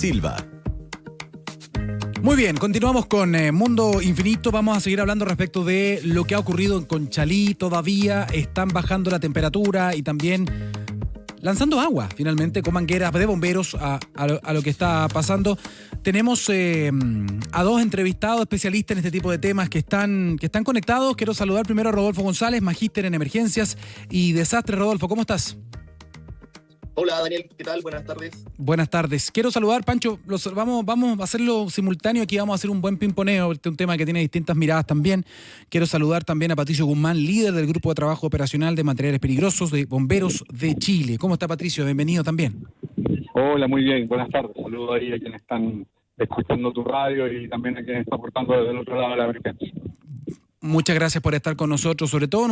Silva. Muy bien, continuamos con Mundo Infinito. Vamos a seguir hablando respecto de lo que ha ocurrido en Conchalí. Todavía están bajando la temperatura y también lanzando agua, finalmente, con mangueras de bomberos a lo que está pasando. Tenemos a dos entrevistados especialistas en este tipo de temas que están conectados. Quiero saludar primero a Rodolfo González, magíster en emergencias y desastres. Rodolfo, ¿cómo estás? Hola Daniel, ¿qué tal? Buenas tardes. Buenas tardes. Quiero saludar, Pancho, vamos a hacerlo simultáneo, aquí vamos a hacer un buen pimponeo, un tema que tiene distintas miradas también. Quiero saludar también a Patricio Guzmán, líder del Grupo de Trabajo Operacional de Materiales Peligrosos de Bomberos de Chile. ¿Cómo está, Patricio? Bienvenido también. Hola, muy bien, buenas tardes. Saludos ahí a quienes están escuchando tu radio y también a quienes están aportando desde el otro lado de la emergencia. Muchas gracias por estar con nosotros, sobre todo en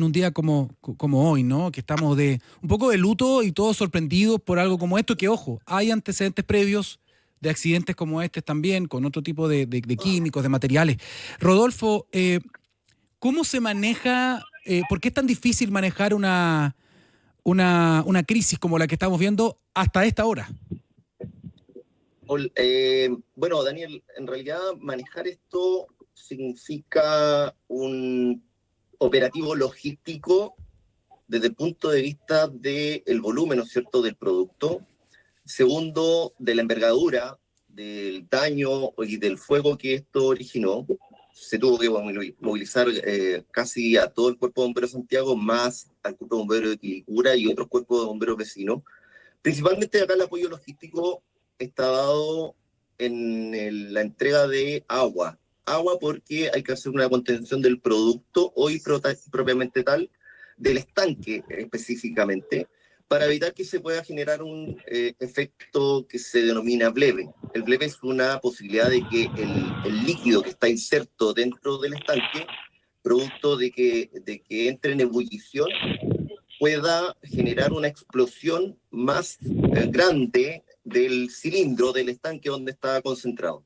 un día como hoy, ¿no? Que estamos de un poco de luto y todos sorprendidos por algo como esto, que ojo, hay antecedentes previos de accidentes como este también, con otro tipo de químicos, de materiales. Rodolfo, ¿cómo se maneja, por qué es tan difícil manejar una crisis como la que estamos viendo hasta esta hora? Bueno, Daniel, en realidad manejar esto significa un operativo logístico desde el punto de vista del volumen, ¿no es cierto?, del producto. Segundo, de la envergadura, del daño y del fuego que esto originó. Se tuvo que movilizar casi a todo el Cuerpo de Bomberos de Santiago, más al Cuerpo de Bomberos de Quilicura y otros cuerpos de bomberos vecinos. Principalmente acá el apoyo logístico está dado en la entrega de agua. Agua porque hay que hacer una contención del producto, hoy propiamente tal, del estanque específicamente, para evitar que se pueda generar un efecto que se denomina bleve. El bleve es una posibilidad de que el líquido que está inserto dentro del estanque, producto de que entre en ebullición, pueda generar una explosión más grande del cilindro del estanque donde está concentrado.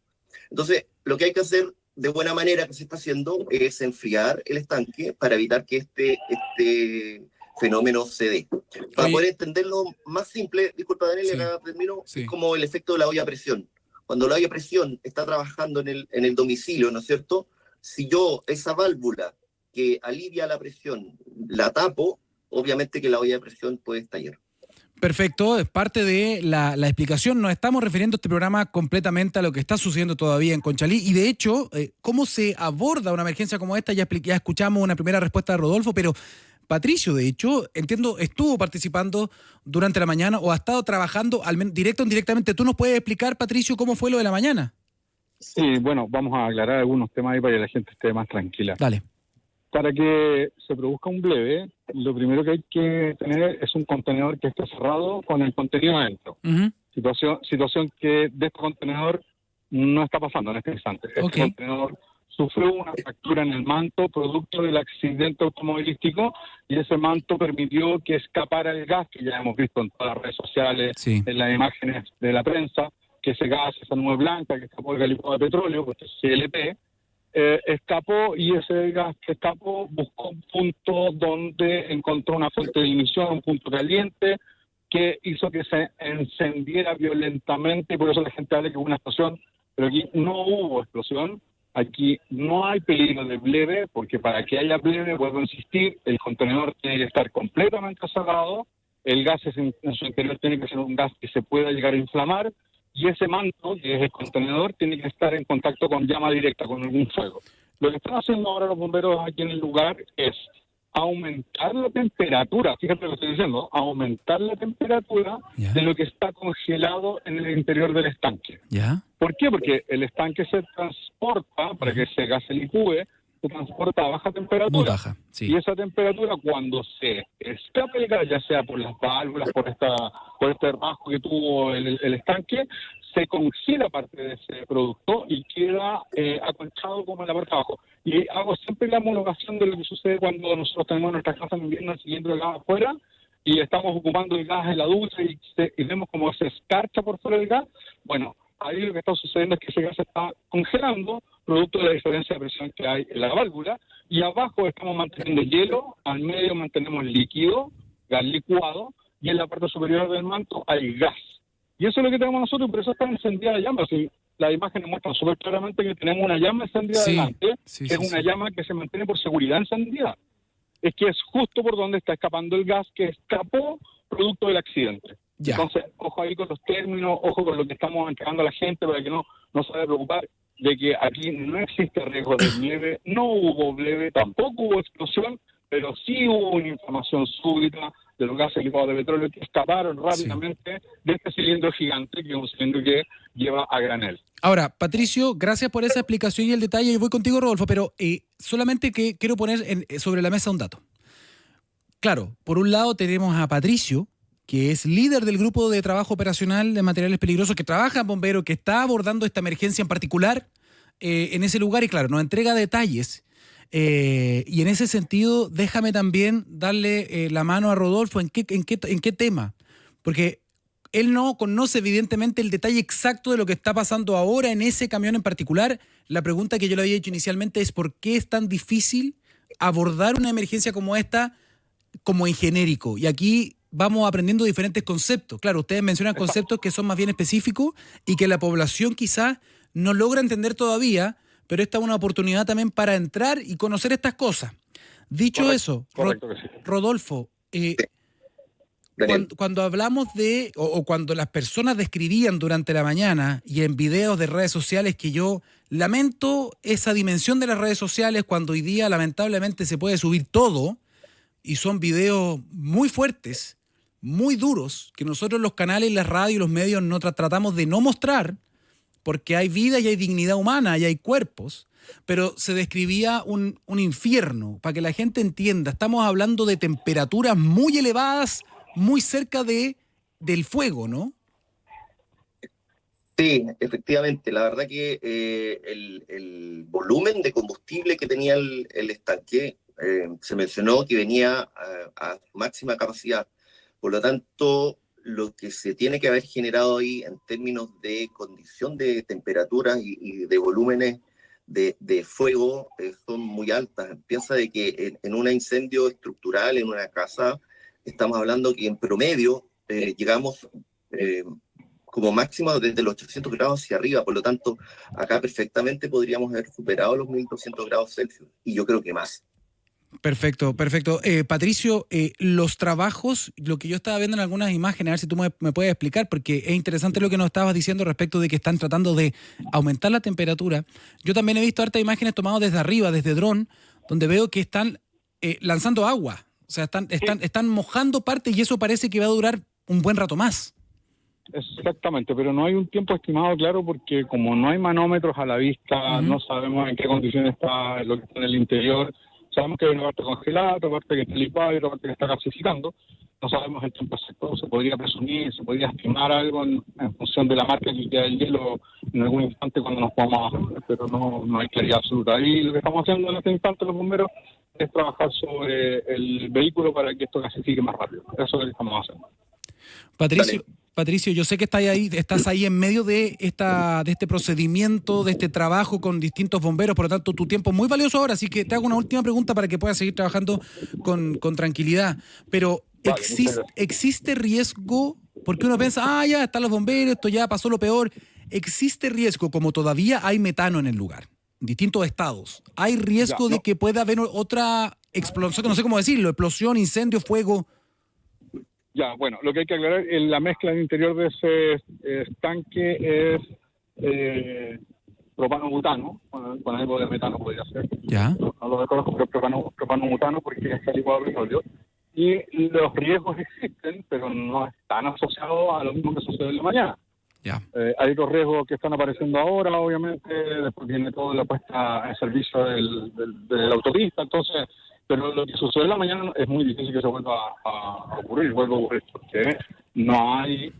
Entonces, lo que hay que hacer de buena manera que se está haciendo es enfriar el estanque para evitar que este fenómeno se dé. Para poder entenderlo más simple, disculpa Daniel, acá termino, es como el efecto de la olla a presión. Cuando la olla a presión está trabajando en el domicilio, ¿no es cierto? Si yo esa válvula que alivia la presión la tapo, obviamente que la olla de presión puede estallar. Perfecto, es parte de la explicación. Nos estamos refiriendo este programa completamente a lo que está sucediendo todavía en Conchalí y de hecho, cómo se aborda una emergencia como esta. Ya escuchamos una primera respuesta de Rodolfo, pero Patricio, de hecho, entiendo, estuvo participando durante la mañana o ha estado trabajando, al menos directo o indirectamente. ¿Tú nos puedes explicar, Patricio, cómo fue lo de la mañana? Sí, bueno, vamos a aclarar algunos temas ahí para que la gente esté más tranquila. Dale. Para que se produzca un bleve, lo primero que hay que tener es un contenedor que esté cerrado con el contenido adentro. Uh-huh. Situación que de este contenedor no está pasando en este instante. Este contenedor sufrió una fractura en el manto producto del accidente automovilístico y ese manto permitió que escapara el gas que ya hemos visto en todas las redes sociales, en las imágenes de la prensa, que ese gas, esa nube blanca que escapó del licuado de petróleo, pues es CLP, escapó y ese gas que escapó buscó un punto donde encontró una fuente de ignición, un punto caliente que hizo que se encendiera violentamente y por eso la gente habla que hubo una explosión, pero aquí no hubo explosión, aquí no hay peligro de bleve porque para que haya bleve, vuelvo a insistir, el contenedor tiene que estar completamente cerrado, el gas en su interior tiene que ser un gas que se pueda llegar a inflamar y ese manto, que es el contenedor, tiene que estar en contacto con llama directa, con algún fuego. Lo que están haciendo ahora los bomberos aquí en el lugar es aumentar la temperatura, fíjate lo que estoy diciendo, aumentar la temperatura de lo que está congelado en el interior del estanque. ¿Por qué? Porque el estanque se transporta, para que ese gas se licúe, se transporta a baja temperatura. Muy baja, y esa temperatura cuando se escape el gas, ya sea por las válvulas, por este rasgo que tuvo el estanque, se congela parte de ese producto y queda acolchado como en la parte de abajo. Y hago siempre la homologación de lo que sucede cuando nosotros tenemos nuestras casas en invierno siguiendo el gas afuera y estamos ocupando el gas en la ducha y vemos como se escarcha por fuera del gas. Bueno, ahí lo que está sucediendo es que ese gas se está congelando producto de la diferencia de presión que hay en la válvula y abajo estamos manteniendo hielo, al medio mantenemos líquido, gas licuado y en la parte superior del manto hay gas. Y eso es lo que tenemos nosotros, por eso está encendida la llama. Si las imágenes muestran súper claramente que tenemos una llama encendida delante, que es una llama que se mantiene por seguridad encendida. Es que es justo por donde está escapando el gas que escapó producto del accidente. Ya. Entonces, ojo ahí con los términos, ojo con lo que estamos entregando a la gente para que no se vaya a preocupar de que aquí no existe riesgo de bleve, no hubo bleve, tampoco hubo explosión, pero sí hubo una inflamación súbita de los gases licuados de petróleo que escaparon rápidamente de este cilindro gigante, que es un cilindro que lleva a granel. Ahora, Patricio, gracias por esa explicación y el detalle. Yo voy contigo, Rodolfo, pero solamente que quiero poner sobre la mesa un dato. Claro, por un lado tenemos a Patricio, que es líder del grupo de trabajo operacional de materiales peligrosos, que trabaja en Bomberos, que está abordando esta emergencia en particular en ese lugar y claro, nos entrega detalles. Y en ese sentido, déjame también darle la mano a Rodolfo en qué tema, porque él no conoce evidentemente el detalle exacto de lo que está pasando ahora en ese camión en particular. La pregunta que yo le había hecho inicialmente es ¿por qué es tan difícil abordar una emergencia como esta como en genérico? Y aquí vamos aprendiendo diferentes conceptos. Claro, ustedes mencionan conceptos que son más bien específicos y que la población quizás no logra entender todavía, pero esta es una oportunidad también para entrar y conocer estas cosas. Dicho eso, Rodolfo, cuando hablamos de, o cuando las personas describían durante la mañana y en videos de redes sociales, que yo lamento esa dimensión de las redes sociales cuando hoy día lamentablemente se puede subir todo y son videos muy fuertes, muy duros, que nosotros los canales, las radios y los medios no tratamos de no mostrar, porque hay vida y hay dignidad humana y hay cuerpos, pero se describía un infierno, para que la gente entienda. Estamos hablando de temperaturas muy elevadas, muy cerca del fuego, ¿no? Sí, efectivamente. La verdad que el volumen de combustible que tenía el estanque, se mencionó que venía a máxima capacidad. Por lo tanto, lo que se tiene que haber generado ahí en términos de condición de temperaturas y de volúmenes de fuego son muy altas. Piensa de que en un incendio estructural, en una casa, estamos hablando que en promedio llegamos como máximo desde los 800 grados hacia arriba. Por lo tanto, acá perfectamente podríamos haber superado los 1200 grados Celsius, y yo creo que más. Perfecto, perfecto. Patricio, los trabajos, lo que yo estaba viendo en algunas imágenes, a ver si tú me puedes explicar, porque es interesante lo que nos estabas diciendo respecto de que están tratando de aumentar la temperatura. Yo también he visto hartas imágenes tomadas desde arriba, desde dron, donde veo que están lanzando agua. O sea, están mojando partes y eso parece que va a durar un buen rato más. Exactamente, pero no hay un tiempo estimado claro porque como no hay manómetros a la vista, no sabemos en qué condiciones está lo que está en el interior. Sabemos que hay una parte congelada, otra parte que está licuada y otra parte que está gasificando. No sabemos el tiempo exacto. Se podría presumir, se podría estimar algo en función de la marca que queda el hielo en algún instante cuando nos podamos hacer, pero no hay claridad absoluta. Y lo que estamos haciendo en este instante los bomberos es trabajar sobre el vehículo para que esto gasifique más rápido. Eso es lo que estamos haciendo. Patricio, yo sé que estás ahí en medio de este procedimiento, de este trabajo con distintos bomberos, por lo tanto tu tiempo es muy valioso ahora, así que te hago una última pregunta para que puedas seguir trabajando con tranquilidad. Pero ¿existe riesgo? Porque uno piensa, ya están los bomberos, esto ya pasó lo peor. ¿Existe riesgo, como todavía hay metano en el lugar, en distintos estados? ¿Hay riesgo de que pueda haber otra explosión, no sé cómo decirlo, explosión, incendio, fuego? Ya, bueno, lo que hay que aclarar, la mezcla en el interior de ese estanque es propano-butano, con algo de metano podría ser. Ya. No lo reconozco, pero propano-butano porque es licuado de petróleo. Y los riesgos existen, pero no están asociados a lo mismo que sucede en la mañana. Ya. Hay otros riesgos que están apareciendo ahora, obviamente, después viene toda la puesta en servicio de la autopista, entonces... Pero lo que sucede en la mañana es muy difícil que se vuelva a ocurrir, porque no hay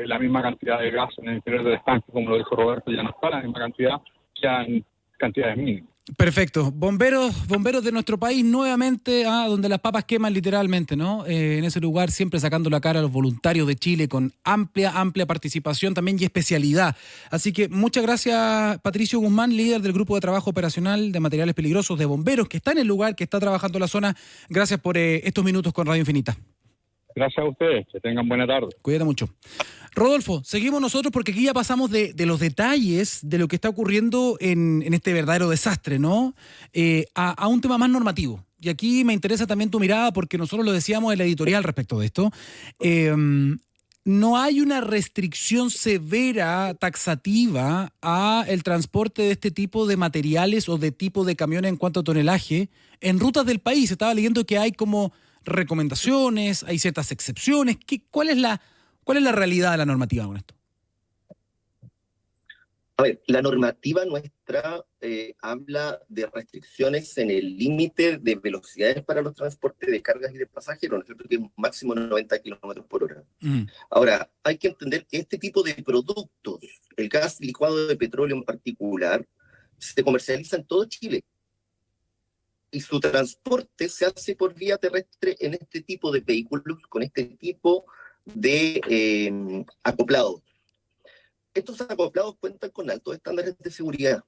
la misma cantidad de gas en el interior del estanque, como lo dijo Roberto, ya no está la misma cantidad, que en cantidades mínimas. Perfecto. Bomberos de nuestro país nuevamente, donde las papas queman literalmente, ¿no? En ese lugar siempre sacando la cara a los voluntarios de Chile con amplia participación también y especialidad. Así que muchas gracias, Patricio Guzmán, líder del Grupo de Trabajo Operacional de Materiales Peligrosos de Bomberos, que está en el lugar, que está trabajando en la zona. Gracias por estos minutos con Radio Infinita. Gracias a ustedes, que tengan buena tarde. Cuídate mucho. Rodolfo, seguimos nosotros porque aquí ya pasamos de los detalles de lo que está ocurriendo en este verdadero desastre, ¿no? A un tema más normativo. Y aquí me interesa también tu mirada porque nosotros lo decíamos en la editorial respecto de esto. No hay una restricción severa, taxativa, a el transporte de este tipo de materiales o de tipo de camiones en cuanto a tonelaje en rutas del país. Estaba leyendo que hay como recomendaciones, hay ciertas excepciones. ¿Cuál es la realidad de la normativa con esto? A ver, la normativa nuestra habla de restricciones en el límite de velocidades para los transportes de cargas y de pasajeros, ¿no es cierto? Que es máximo 90 kilómetros por hora. Ahora, hay que entender que este tipo de productos, el gas licuado de petróleo en particular, se comercializa en todo Chile. Y su transporte se hace por vía terrestre en este tipo de vehículos, con este tipo de acoplados. Estos acoplados cuentan con altos estándares de seguridad.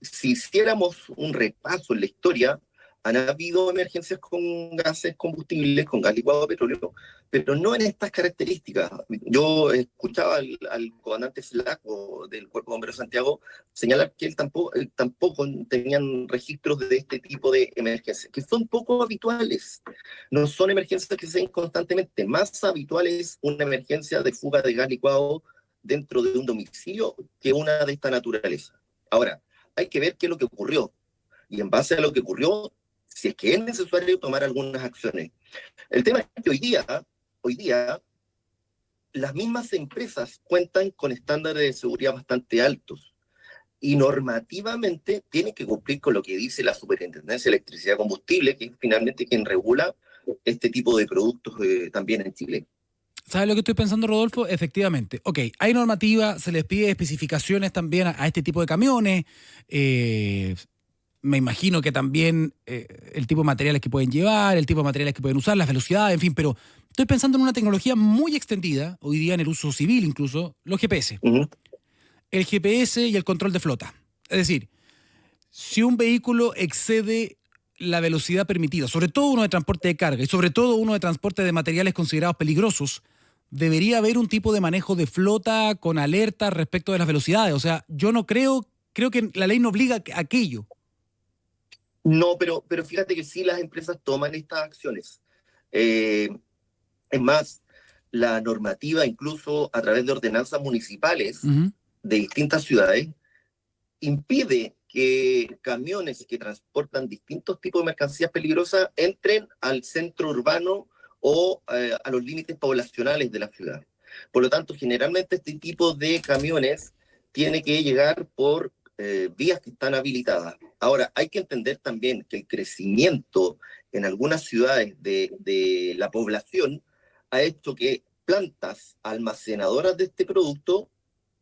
Si hiciéramos un repaso en la historia, han habido emergencias con gases combustibles, con gas licuado de petróleo, pero no en estas características. Yo escuchaba al comandante Flaco del Cuerpo de Bomberos de Santiago señalar que él tampoco tenían registros de este tipo de emergencias, que son poco habituales. No son emergencias que se den constantemente. Más habitual es una emergencia de fuga de gas licuado dentro de un domicilio que una de esta naturaleza. Ahora, hay que ver qué es lo que ocurrió. Y en base a lo que ocurrió, si es que es necesario tomar algunas acciones. El tema es que hoy día, las mismas empresas cuentan con estándares de seguridad bastante altos y normativamente tienen que cumplir con lo que dice la Superintendencia de Electricidad y Combustible, que es finalmente quien regula este tipo de productos también en Chile. ¿Sabes lo que estoy pensando, Rodolfo? Efectivamente. Ok, hay normativa, se les pide especificaciones también a este tipo de camiones. Me imagino que también el tipo de materiales que pueden llevar, el tipo de materiales que pueden usar, las velocidades, en fin, pero estoy pensando en una tecnología muy extendida, hoy día en el uso civil incluso, los GPS. El GPS y el control de flota. Es decir, si un vehículo excede la velocidad permitida, sobre todo uno de transporte de carga y sobre todo uno de transporte de materiales considerados peligrosos, debería haber un tipo de manejo de flota con alerta respecto de las velocidades. O sea, yo no creo que la ley no obliga a aquello. No, pero fíjate que sí las empresas toman estas acciones. Es más, la normativa, incluso a través de ordenanzas municipales de distintas ciudades, impide que camiones que transportan distintos tipos de mercancías peligrosas entren al centro urbano o a los límites poblacionales de la ciudad. Por lo tanto, generalmente este tipo de camiones tiene que llegar por vías que están habilitadas. Ahora, hay que entender también que el crecimiento en algunas ciudades de la población ha hecho que plantas almacenadoras de este producto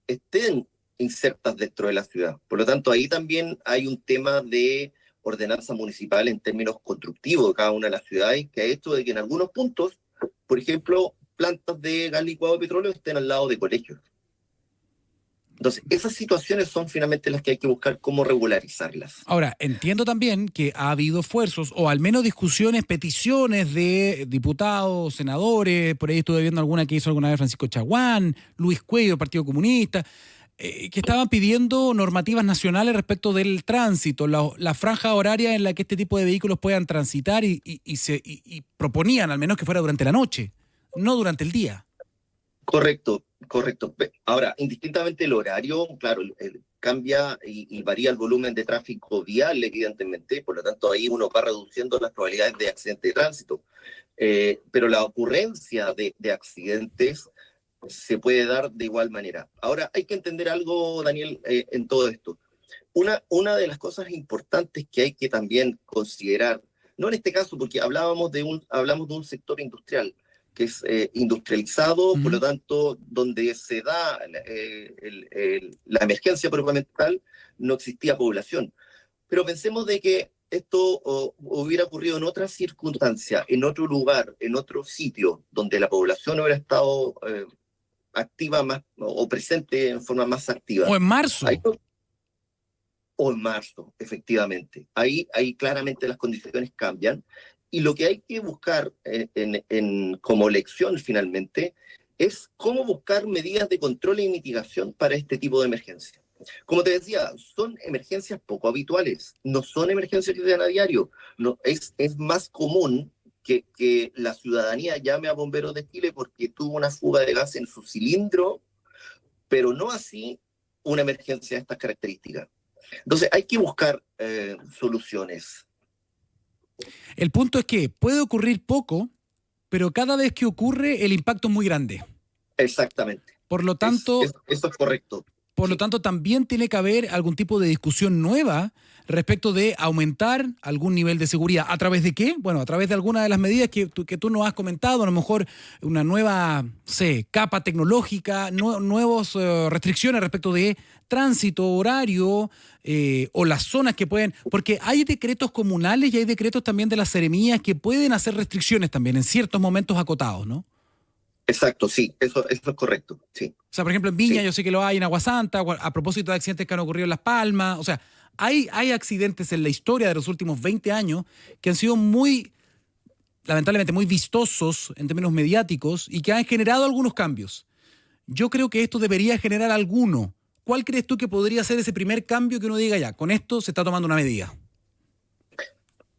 estén insertas dentro de la ciudad. Por lo tanto, ahí también hay un tema de ordenanza municipal en términos constructivos de cada una de las ciudades, que ha hecho de que en algunos puntos, por ejemplo, plantas de gas licuado de petróleo estén al lado de colegios. Entonces, esas situaciones son finalmente las que hay que buscar cómo regularizarlas. Ahora, entiendo también que ha habido esfuerzos, o al menos discusiones, peticiones de diputados, senadores, por ahí estuve viendo alguna que hizo alguna vez Francisco Chaguán, Luis Cuello, Partido Comunista, que estaban pidiendo normativas nacionales respecto del tránsito, la franja horaria en la que este tipo de vehículos puedan transitar y proponían al menos que fuera durante la noche, no durante el día. Correcto. Ahora, indistintamente el horario, claro, cambia y varía el volumen de tráfico vial, evidentemente, por lo tanto ahí uno va reduciendo las probabilidades de accidente de tránsito. Pero la ocurrencia de accidentes se puede dar de igual manera. Ahora, hay que entender algo, Daniel, en todo esto. Una de las cosas importantes que hay que también considerar, no en este caso, porque hablamos de un sector industrial, que es industrializado, por lo tanto, donde se da la emergencia propiamente tal, no existía población. Pero pensemos de que esto hubiera ocurrido en otra circunstancia, en otro lugar, en otro sitio, donde la población hubiera estado activa más o presente en forma más activa. O en marzo. O en marzo, efectivamente. Ahí claramente las condiciones cambian Y lo que hay que buscar como lección finalmente es cómo buscar medidas de control y mitigación para este tipo de emergencias. Como te decía, son emergencias poco habituales, no son emergencias que se dan a diario. No, es más común que la ciudadanía llame a bomberos de Chile porque tuvo una fuga de gas en su cilindro, pero no así una emergencia de estas características. Entonces hay que buscar soluciones. El punto es que puede ocurrir poco, pero cada vez que ocurre el impacto es muy grande. Exactamente. Por lo tanto, eso es correcto. Por lo tanto, también tiene que haber algún tipo de discusión nueva respecto de aumentar algún nivel de seguridad. ¿A través de qué? Bueno, a través de alguna de las medidas que tú nos has comentado, a lo mejor una nueva capa tecnológica, nuevas restricciones respecto de tránsito, horario, o las zonas que pueden... Porque hay decretos comunales y hay decretos también de las seremías que pueden hacer restricciones también en ciertos momentos acotados, ¿no? Exacto, sí, eso es correcto, sí. O sea, por ejemplo, en Viña sí. Yo sé que lo hay, en Aguasanta, a propósito de accidentes que han ocurrido en Las Palmas. O sea, hay accidentes en la historia de los últimos 20 años que han sido muy, lamentablemente, muy vistosos en términos mediáticos y que han generado algunos cambios. Yo creo que esto debería generar alguno. ¿Cuál crees tú que podría ser ese primer cambio que uno diga ya, con esto se está tomando una medida?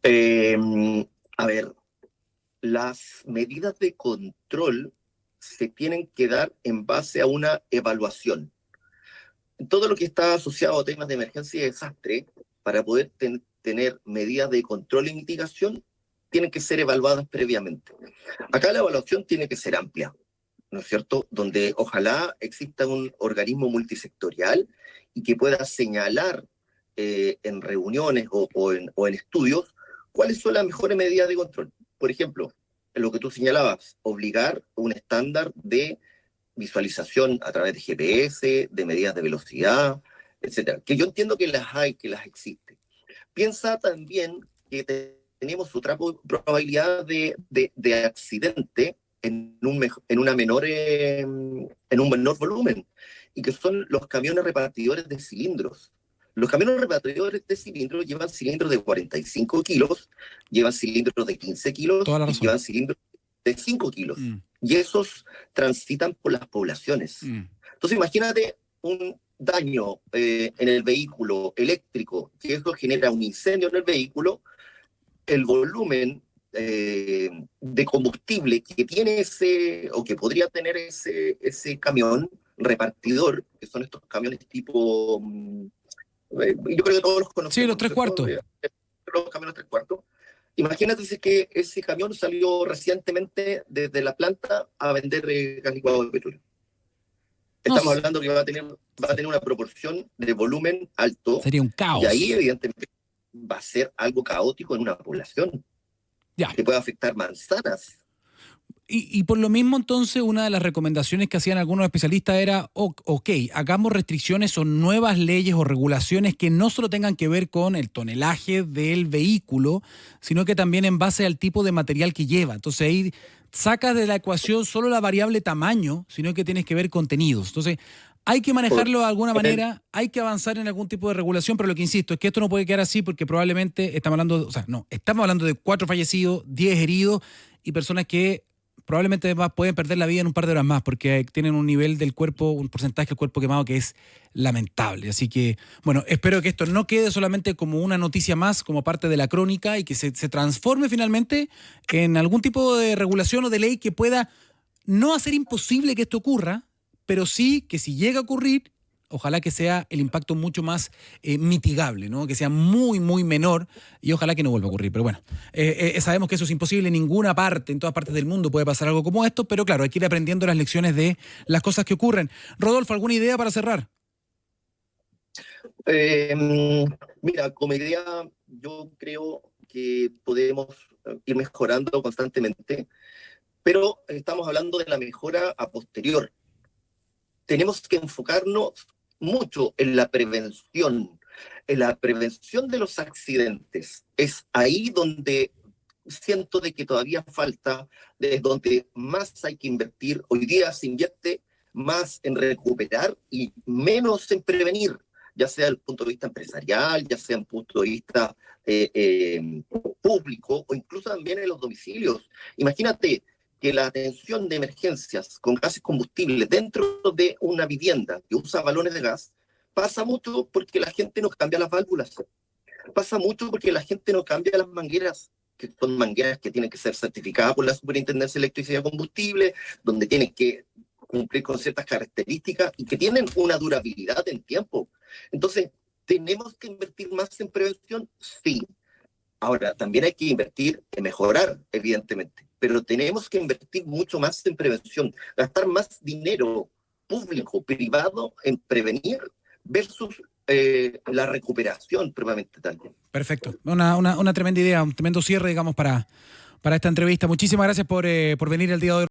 A ver, las medidas de control se tienen que dar en base a una evaluación. Todo lo que está asociado a temas de emergencia y desastre, para poder tener medidas de control y mitigación, tienen que ser evaluadas previamente. Acá la evaluación tiene que ser amplia, ¿no es cierto? Donde ojalá exista un organismo multisectorial y que pueda señalar en reuniones o en estudios cuáles son las mejores medidas de control. Por ejemplo, lo que tú señalabas, obligar un estándar de visualización a través de GPS, de medidas de velocidad, etcétera. Que yo entiendo que las hay, que las existen. Piensa también que tenemos otra probabilidad de accidente en un menor volumen, y que son los camiones repartidores de cilindros. Los camiones repartidores de cilindros llevan cilindros de 45 kilos, llevan cilindros de 15 kilos y llevan cilindros de 5 kilos. Y esos transitan por las poblaciones. Entonces imagínate un daño en el vehículo eléctrico, que eso genera un incendio en el vehículo, el volumen de combustible que tiene o que podría tener ese camión repartidor, que son estos camiones tipo... yo creo que todos los conocemos. Sí, los 3/4. Los camiones 3/4. Imagínate si es que ese camión salió recientemente desde la planta a vender gas licuado de petróleo. Estamos hablando que va a tener una proporción de volumen alto. Sería un caos. Y ahí, evidentemente, va a ser algo caótico en una población. Que puede afectar manzanas. Y por lo mismo, entonces, una de las recomendaciones que hacían algunos especialistas era, ok, hagamos restricciones o nuevas leyes o regulaciones que no solo tengan que ver con el tonelaje del vehículo, sino que también en base al tipo de material que lleva. Entonces ahí sacas de la ecuación solo la variable tamaño, sino que tienes que ver contenidos. Entonces hay que manejarlo de alguna manera, hay que avanzar en algún tipo de regulación, pero lo que insisto es que esto no puede quedar así porque probablemente estamos hablando de 4 fallecidos, 10 heridos y personas que probablemente pueden perder la vida en un par de horas más porque tienen un nivel del cuerpo, un porcentaje del cuerpo quemado que es lamentable. Así que, bueno, espero que esto no quede solamente como una noticia más, como parte de la crónica y que se transforme finalmente en algún tipo de regulación o de ley que pueda no hacer imposible que esto ocurra, pero sí que si llega a ocurrir, ojalá que sea el impacto mucho más mitigable, ¿no? Que sea muy, muy menor y ojalá que no vuelva a ocurrir. Pero bueno, sabemos que eso es imposible en ninguna parte, en todas partes del mundo puede pasar algo como esto, pero claro, hay que ir aprendiendo las lecciones de las cosas que ocurren. Rodolfo, ¿alguna idea para cerrar? Mira, como idea, yo creo que podemos ir mejorando constantemente, pero estamos hablando de la mejora a posterior. Tenemos que enfocarnos mucho en la prevención de los accidentes. Es ahí donde siento de que todavía falta, es donde más hay que invertir. Hoy día se invierte más en recuperar y menos en prevenir. ya sea desde el punto de vista empresarial, ya sea desde el punto de vista público o incluso también en los domicilios. Imagínate que la atención de emergencias con gases combustibles dentro de una vivienda que usa balones de gas pasa mucho porque la gente no cambia las válvulas, pasa mucho porque la gente no cambia las mangueras, que son mangueras que tienen que ser certificadas por la Superintendencia de Electricidad y Combustible, donde tienen que cumplir con ciertas características y que tienen una durabilidad en tiempo. Entonces, ¿tenemos que invertir más en prevención? Sí. Ahora, también hay que invertir en mejorar, evidentemente, pero tenemos que invertir mucho más en prevención, gastar más dinero público, privado, en prevenir versus la recuperación probablemente también. Perfecto. Una tremenda idea, un tremendo cierre, digamos, para esta entrevista. Muchísimas gracias por venir el día de hoy.